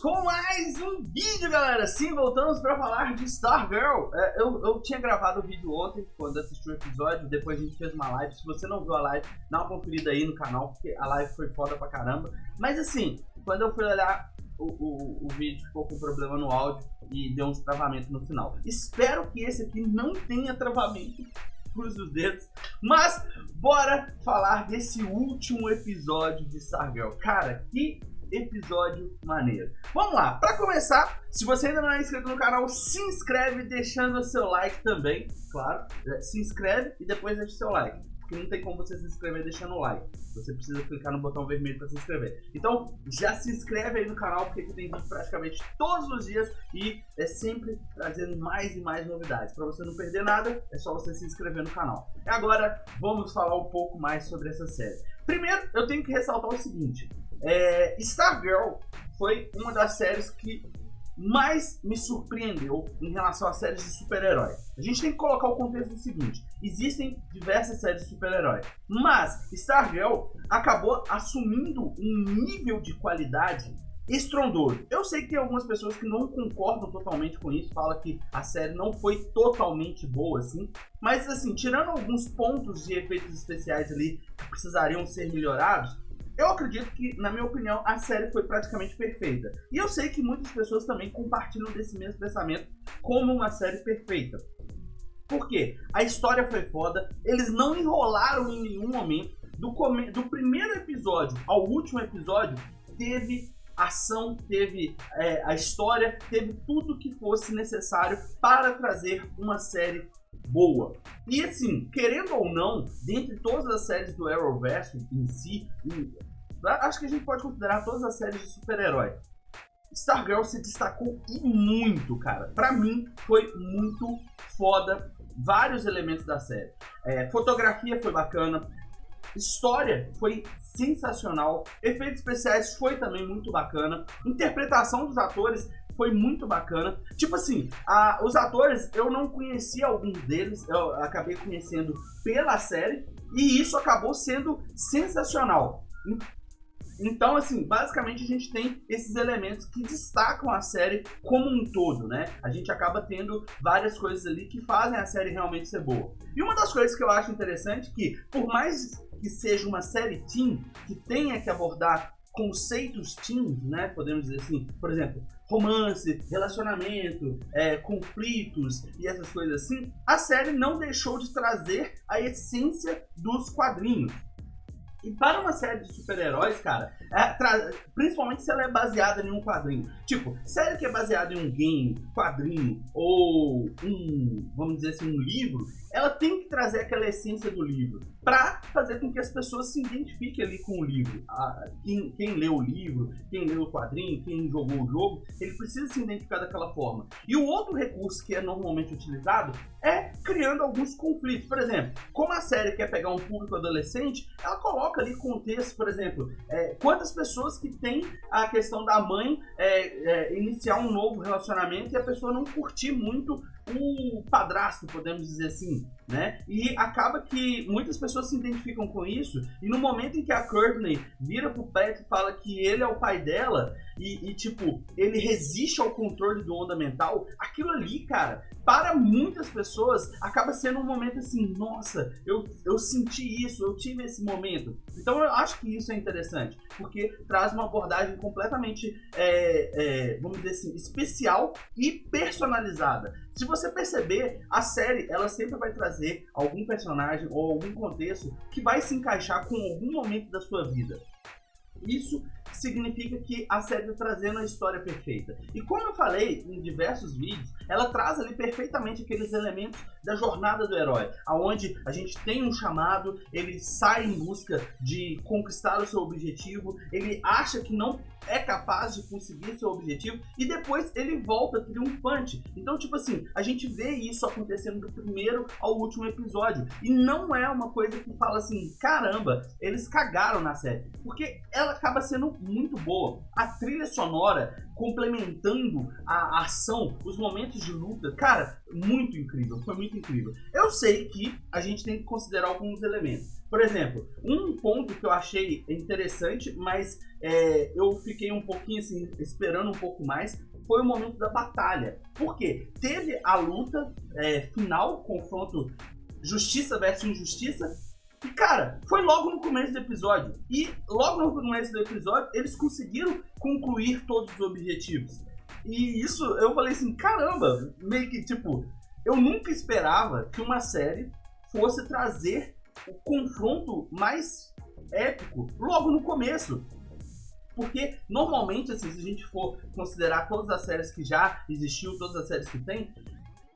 com mais um vídeo, galera. Sim, voltamos para falar de Stargirl. Eu tinha gravado o vídeo ontem, quando assisti o episódio. Depois a gente fez uma live. Se você não viu a live, dá uma conferida aí no canal, porque a live foi foda pra caramba. Mas assim, quando eu fui olhar o vídeo, ficou com problema no áudio e deu uns travamentos no final. Espero que esse aqui não tenha travamento, cruze os dedos. Mas bora falar desse último episódio de Stargirl. Cara, que episódio maneiro. Vamos lá, para começar, se você ainda não é inscrito no canal, se inscreve deixando o seu like também, claro. Se inscreve e depois deixa o seu like, porque não tem como você se inscrever deixando o like. Você precisa clicar no botão vermelho para se inscrever. Então já se inscreve aí no canal, porque aqui tem vídeo praticamente todos os dias e é sempre trazendo mais e mais novidades. Para você não perder nada, é só você se inscrever no canal. E agora vamos falar um pouco mais sobre essa série. Primeiro, eu tenho que ressaltar o seguinte. Stargirl foi uma das séries que mais me surpreendeu em relação a séries de super-herói. A gente tem que colocar o contexto do seguinte: existem diversas séries de super-herói, mas Stargirl acabou assumindo um nível de qualidade estrondoso. Eu sei que tem algumas pessoas que não concordam totalmente com isso, falam que a série não foi totalmente boa assim, mas assim, tirando alguns pontos de efeitos especiais ali que precisariam ser melhorados, eu acredito que, na minha opinião, a série foi praticamente perfeita. E eu sei que muitas pessoas também compartilham desse mesmo pensamento como uma série perfeita. Por quê? A história foi foda, eles não enrolaram em nenhum momento. Do primeiro episódio ao último episódio, teve ação, teve a história, teve tudo que fosse necessário para trazer uma série boa. E assim, querendo ou não, dentre todas as séries do Arrowverse em si, acho que a gente pode considerar todas as séries de super-herói, Stargirl se destacou e muito, cara. Pra mim, foi muito foda vários elementos da série. Fotografia foi bacana, história foi sensacional, efeitos especiais foi também muito bacana, interpretação dos atores foi muito bacana. Tipo assim, os atores, eu não conhecia alguns deles, eu acabei conhecendo pela série, e isso acabou sendo sensacional. Então, assim, basicamente a gente tem esses elementos que destacam a série como um todo, né? A gente acaba tendo várias coisas ali que fazem a série realmente ser boa. E uma das coisas que eu acho interessante é que, por mais que seja uma série teen, que tenha que abordar conceitos teens, né, podemos dizer assim, por exemplo, romance, relacionamento, conflitos e essas coisas assim, a série não deixou de trazer a essência dos quadrinhos. E para uma série de super-heróis, cara, principalmente se ela é baseada em um quadrinho. Tipo, série que é baseada em um game, quadrinho ou vamos dizer assim, um livro, ela tem que trazer aquela essência do livro para fazer com que as pessoas se identifiquem ali com o livro. Quem leu o livro, quem leu o quadrinho, quem jogou o jogo, ele precisa se identificar daquela forma. E o outro recurso que é normalmente utilizado é criando alguns conflitos. Por exemplo, como a série quer pegar um público adolescente, ela coloca ali contexto, por exemplo, quantas pessoas que tem a questão da mãe iniciar um novo relacionamento e a pessoa não curtir muito o padrasto, podemos dizer assim, né? E acaba que muitas pessoas se identificam com isso, e no momento em que a Courtney vira pro Pat e fala que ele é o pai dela, e tipo, ele resiste ao controle do onda mental, aquilo ali, cara, para muitas pessoas acaba sendo um momento assim, nossa, eu senti isso, eu tive esse momento. Então eu acho que isso é interessante, porque traz uma abordagem completamente, vamos dizer assim, especial e personalizada. Se você perceber, a série, ela sempre vai trazer algum personagem ou algum contexto que vai se encaixar com algum momento da sua vida. Isso significa que a série está trazendo a história perfeita. E como eu falei em diversos vídeos, ela traz ali perfeitamente aqueles elementos da jornada do herói, aonde a gente tem um chamado, ele sai em busca de conquistar o seu objetivo, ele acha que não é capaz de conseguir seu objetivo e depois ele volta triunfante. Então, tipo assim, a gente vê isso acontecendo do primeiro ao último episódio, e não é uma coisa que fala assim, caramba, eles cagaram na série, porque ela acaba sendo sendo muito boa. A trilha sonora complementando a ação, os momentos de luta, cara, muito incrível, foi muito incrível. Eu sei que a gente tem que considerar alguns elementos. Por exemplo, um ponto que eu achei interessante, mas eu fiquei um pouquinho assim, esperando um pouco mais, foi o momento da batalha. Por quê? Teve a luta final, confronto Justiça versus Injustiça, e cara, foi logo no começo do episódio. E logo no começo do episódio, eles conseguiram concluir todos os objetivos. E isso, eu falei assim, caramba, meio que tipo, eu nunca esperava que uma série fosse trazer o confronto mais épico logo no começo. Porque, normalmente, assim, se a gente for considerar todas as séries que já existiu, todas as séries que tem,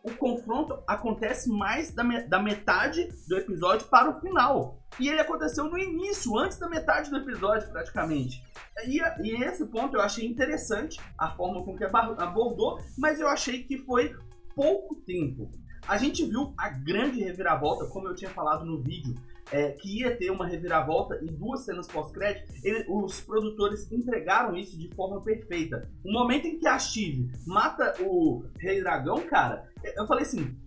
o confronto acontece mais da metade do episódio para o final. E ele aconteceu no início, antes da metade do episódio, praticamente. E esse ponto eu achei interessante, a forma com que abordou, mas eu achei que foi pouco tempo. A gente viu a grande reviravolta, como eu tinha falado no vídeo, que ia ter uma reviravolta e 2 cenas pós-crédito. Os produtores entregaram isso de forma perfeita. O momento em que a Shiv mata o Rei Dragão, cara, eu falei assim,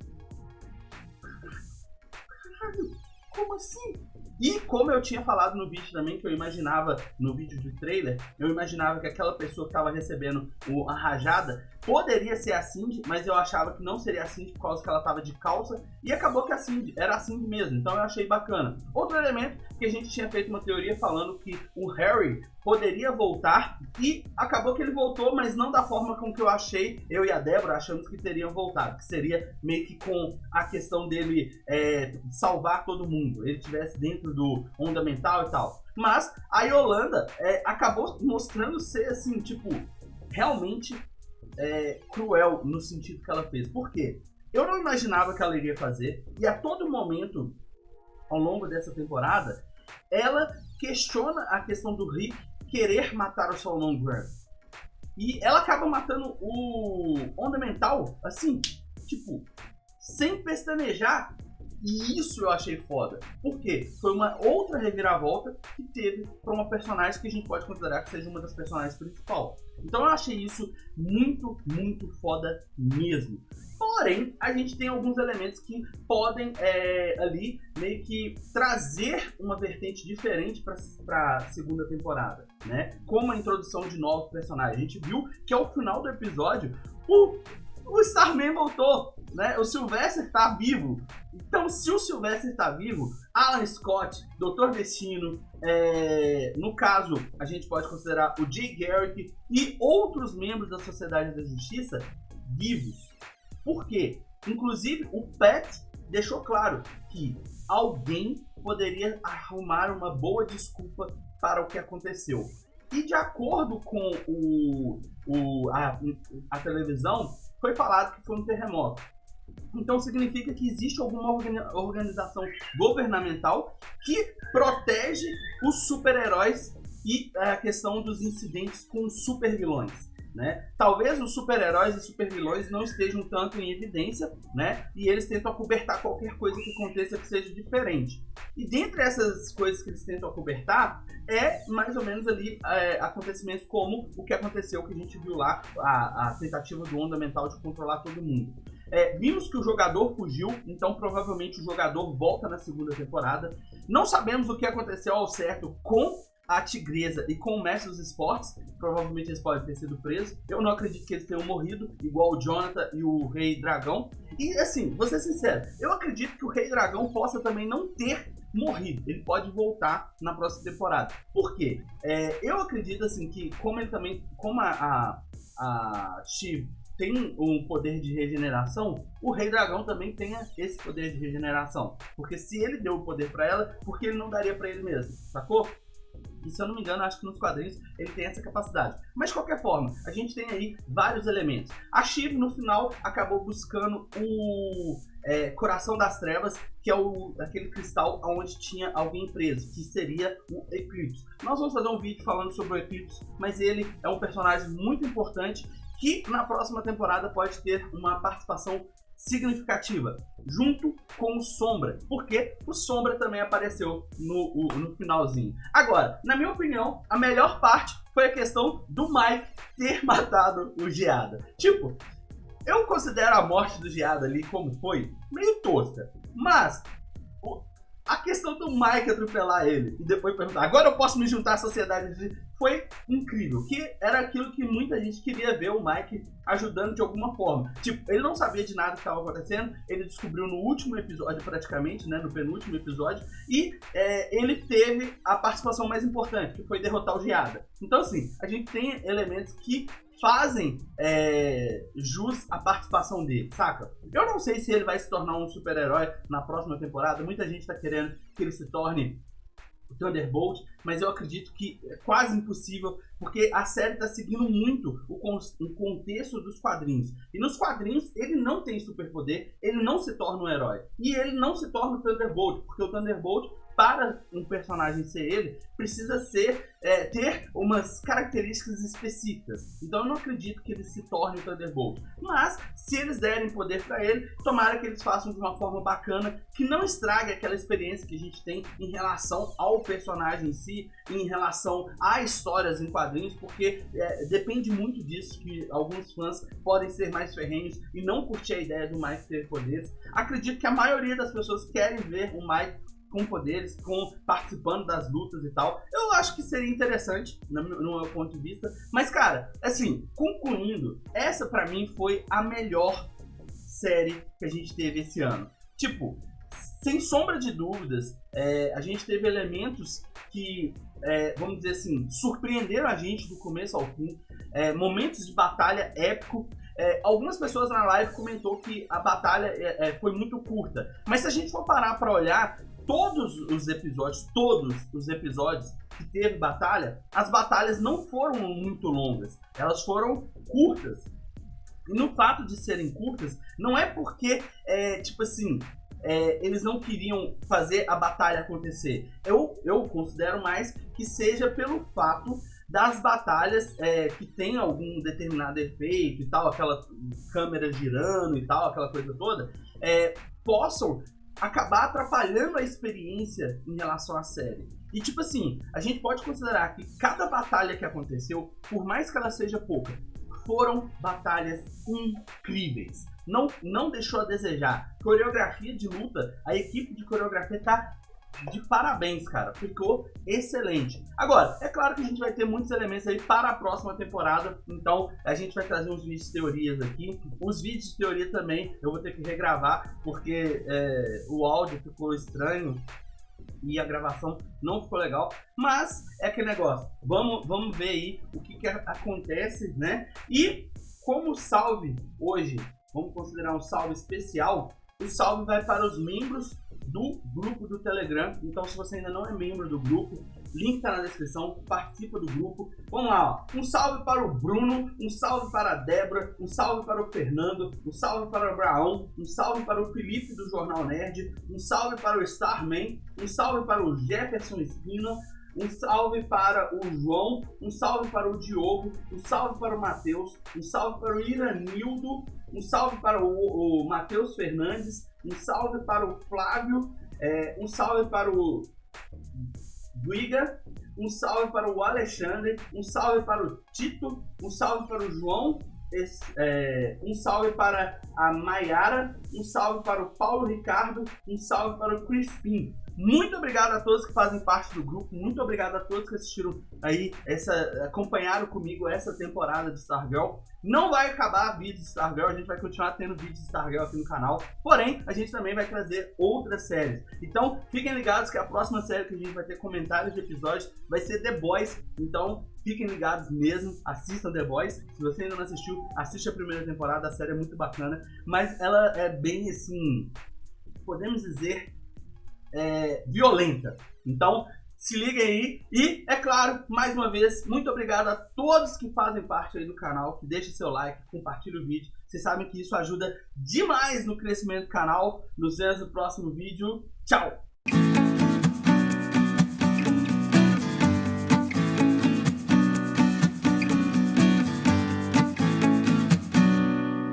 caralho, como assim? E como eu tinha falado no vídeo também, que eu imaginava, no vídeo do trailer, eu imaginava que aquela pessoa que estava recebendo a rajada poderia ser a Cindy, mas eu achava que não seria a Cindy por causa que ela estava de calça, e acabou que a Cindy era a Cindy mesmo, então eu achei bacana. Outro elemento que a gente tinha feito uma teoria falando que o Harry poderia voltar, e acabou que ele voltou, mas não da forma com que eu achei, eu e a Débora achamos que teriam voltado, que seria meio que com a questão dele salvar todo mundo, ele estivesse dentro do onda mental e tal. Mas a Yolanda acabou mostrando ser assim, tipo, realmente cruel no sentido que ela fez. Por quê? Eu não imaginava que ela iria fazer, e a todo momento, ao longo dessa temporada, ela questiona a questão do Rick querer matar o Solomon Grant. E ela acaba matando o Onda Mental, assim, tipo, sem pestanejar. E isso eu achei foda. Por quê? Foi uma outra reviravolta que teve para uma personagem que a gente pode considerar que seja uma das personagens principais. Então eu achei isso muito, muito foda mesmo. Porém, a gente tem alguns elementos que podem ali meio que trazer uma vertente diferente para a segunda temporada, né? Como a introdução de novos personagens. A gente viu que ao final do episódio o Starman voltou, né? O Sylvester está vivo. Então, se o Sylvester está vivo, Alan Scott, Dr. Destino, no caso, a gente pode considerar o Jay Garrick e outros membros da Sociedade da Justiça vivos. Por quê? Inclusive, o Pat deixou claro que alguém poderia arrumar uma boa desculpa para o que aconteceu. E de acordo com a televisão, foi falado que foi um terremoto. Então significa que existe alguma organização governamental que protege os super-heróis e a questão dos incidentes com os super-vilões, né? Talvez os super-heróis e super-vilões não estejam tanto em evidência, né? E eles tentam acobertar qualquer coisa que aconteça que seja diferente. E dentre essas coisas que eles tentam acobertar, mais ou menos ali acontecimentos como o que aconteceu, que a gente viu lá, a tentativa do Onda Mental de controlar todo mundo. Vimos que o jogador fugiu, então provavelmente o jogador volta na segunda temporada. Não sabemos o que aconteceu ao certo com a Tigresa e com o Mestre dos Esportes. Provavelmente eles podem ter sido presos. Eu não acredito que eles tenham morrido, igual o Jonathan e o Rei Dragão. E assim, vou ser sincero, eu acredito que o Rei Dragão possa também não ter morrido. Ele pode voltar na próxima temporada. Por quê? Eu acredito assim que como a Shiv tem um poder de regeneração, o Rei Dragão também tenha esse poder de regeneração. Porque se ele deu o poder pra ela, por que ele não daria pra ele mesmo? Sacou? E se eu não me engano, acho que nos quadrinhos ele tem essa capacidade. Mas de qualquer forma, a gente tem aí vários elementos. A Shiv no final acabou buscando o Coração das Trevas, que é aquele cristal onde tinha alguém preso, que seria o Eclipse. Nós vamos fazer um vídeo falando sobre o Eclipse, mas ele é um personagem muito importante que na próxima temporada pode ter uma participação significativa, junto com o Sombra, porque o Sombra também apareceu no finalzinho. Agora, na minha opinião, a melhor parte foi a questão do Mike ter matado o Geada. Tipo, eu considero a morte do Geada ali como foi meio tosca, mas a questão do Mike atropelar ele e depois perguntar, agora eu posso me juntar à sociedade, foi incrível, que era aquilo que muita gente queria ver o Mike ajudando de alguma forma. Tipo, ele não sabia de nada que estava acontecendo, ele descobriu no último episódio praticamente, né, no penúltimo episódio, e ele teve a participação mais importante, que foi derrotar o Geada. Então assim, a gente tem elementos que fazem jus à participação dele, saca? Eu não sei se ele vai se tornar um super-herói na próxima temporada, muita gente tá querendo que ele se torne o Thunderbolt, mas eu acredito que é quase impossível, porque a série tá seguindo muito o contexto dos quadrinhos. E nos quadrinhos ele não tem superpoder, ele não se torna um herói. E ele não se torna o Thunderbolt, porque o Thunderbolt, para um personagem ser ele, precisa ter umas características específicas. Então eu não acredito que ele se torne o Thunderbolt. Mas, se eles derem poder para ele, tomara que eles façam de uma forma bacana, que não estrague aquela experiência que a gente tem em relação ao personagem em si, em relação a histórias em quadrinhos, porque depende muito disso, que alguns fãs podem ser mais ferrenhos e não curtir a ideia do Mike ter poderes. Acredito que a maioria das pessoas querem ver o Mike com poderes, participando das lutas e tal. Eu acho que seria interessante, no meu ponto de vista. Mas, cara, assim, concluindo, essa pra mim foi a melhor série que a gente teve esse ano. Tipo, sem sombra de dúvidas, a gente teve elementos que, vamos dizer assim, surpreenderam a gente do começo ao fim. Momentos de batalha épico. Algumas pessoas na live comentou que a batalha foi muito curta. Mas se a gente for parar pra olhar, todos os episódios que teve batalha, as batalhas não foram muito longas, elas foram curtas. E no fato de serem curtas, não é porque, tipo assim, eles não queriam fazer a batalha acontecer. Eu considero mais que seja pelo fato das batalhas que tem algum determinado efeito e tal, aquela câmera girando e tal, aquela coisa toda, possam acabar atrapalhando a experiência em relação à série. E tipo assim, a gente pode considerar que cada batalha que aconteceu, por mais que ela seja pouca, foram batalhas incríveis. Não deixou a desejar. Coreografia de luta, a equipe de coreografia tá de parabéns, cara. Ficou excelente. Agora, é claro que a gente vai ter muitos elementos aí para a próxima temporada. Então, a gente vai trazer uns vídeos de teorias aqui. Os vídeos de teoria também eu vou ter que regravar, porque o áudio ficou estranho e a gravação não ficou legal. Mas é aquele negócio. Vamos ver aí o que acontece, né? E como salve hoje, vamos considerar um salve especial. O salve vai para os membros do grupo do Telegram. Então, se você ainda não é membro do grupo, link tá na descrição, participa do grupo. Vamos lá, ó. Um salve para o Bruno, um salve para a Débora, um salve para o Fernando, um salve para o Abraão, um salve para o Felipe do Jornal Nerd, um salve para o Starman, um salve para o Jefferson Espina, um salve para o João, um salve para o Diogo, um salve para o Matheus, um salve para o Iranildo, um salve para o Matheus Fernandes, um salve para o Flávio, um salve para o Guiga, um salve para o Alexandre, um salve para o Tito, um salve para o João, um salve para a Maiara, um salve para o Paulo Ricardo, um salve para o Crispim. Muito obrigado a todos que fazem parte do grupo, muito obrigado a todos que assistiram aí, acompanharam comigo essa temporada de Stargirl. Não vai acabar vídeos de Stargirl, a gente vai continuar tendo vídeos de Stargirl aqui no canal, porém, a gente também vai trazer outras séries. Então, fiquem ligados que a próxima série que a gente vai ter comentários de episódios vai ser The Boys, então fiquem ligados mesmo, assistam The Boys. Se você ainda não assistiu, assiste a primeira temporada, a série é muito bacana, mas ela é bem assim, podemos dizer, violenta. Então, se liguem aí. E, é claro, mais uma vez, muito obrigado a todos que fazem parte aí do canal, que deixem seu like, compartilhem o vídeo. Vocês sabem que isso ajuda demais no crescimento do canal. Nos vemos no próximo vídeo. Tchau!